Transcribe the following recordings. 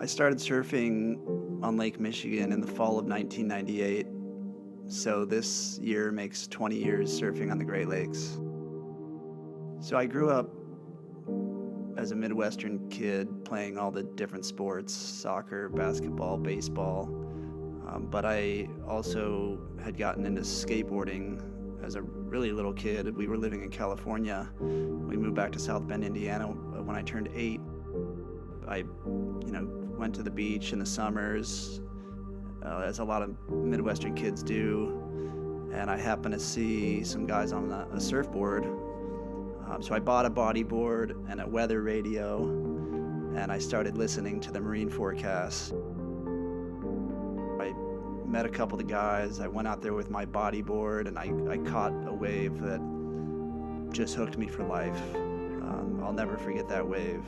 I started surfing on Lake Michigan in the fall of 1998, so this year makes 20 years surfing on the Great Lakes. So I grew up as a Midwestern kid playing all the different sports, soccer, basketball, baseball, but I also had gotten into skateboarding as a really little kid. We were living in California. We moved back to South Bend, Indiana when I turned 8. I went to the beach in the summers, as a lot of Midwestern kids do, and I happened to see some guys on a surfboard. So I bought a bodyboard and a weather radio, and I started listening to the marine forecasts. I met a couple of guys. I went out there with my bodyboard, and I caught a wave that just hooked me for life. I'll never forget that wave.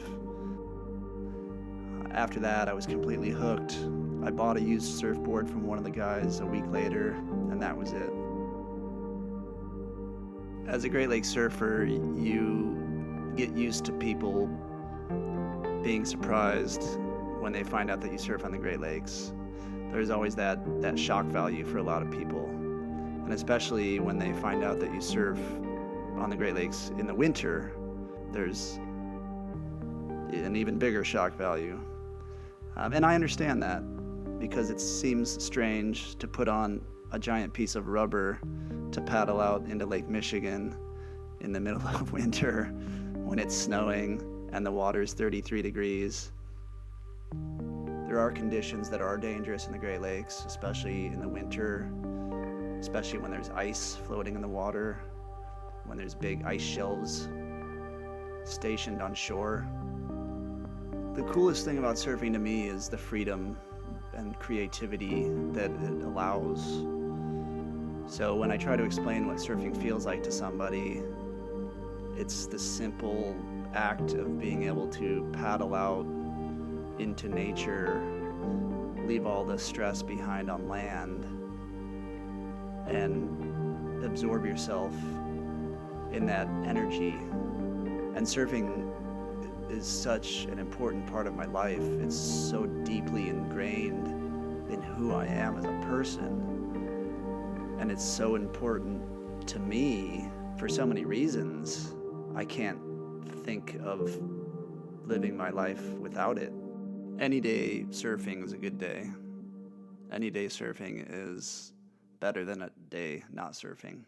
After that, I was completely hooked. I bought a used surfboard from one of the guys a week later, and that was it. As a Great Lakes surfer, you get used to people being surprised when they find out that you surf on the Great Lakes. There's always that shock value for a lot of people, and especially when they find out that you surf on the Great Lakes in the winter, there's an even bigger shock value. And I understand that, because it seems strange to put on a giant piece of rubber to paddle out into Lake Michigan in the middle of winter when it's snowing and the water's 33 degrees. There are conditions that are dangerous in the Great Lakes, especially in the winter, especially when there's ice floating in the water, when there's big ice shelves stationed on shore. The coolest thing about surfing to me is the freedom and creativity that it allows. So when I try to explain what surfing feels like to somebody, it's the simple act of being able to paddle out into nature, leave all the stress behind on land, and absorb yourself in that energy. And surfing is such an important part of my life. It's so deeply ingrained in who I am as a person. And it's so important to me for so many reasons. I can't think of living my life without it. Any day surfing is a good day. Any day surfing is better than a day not surfing.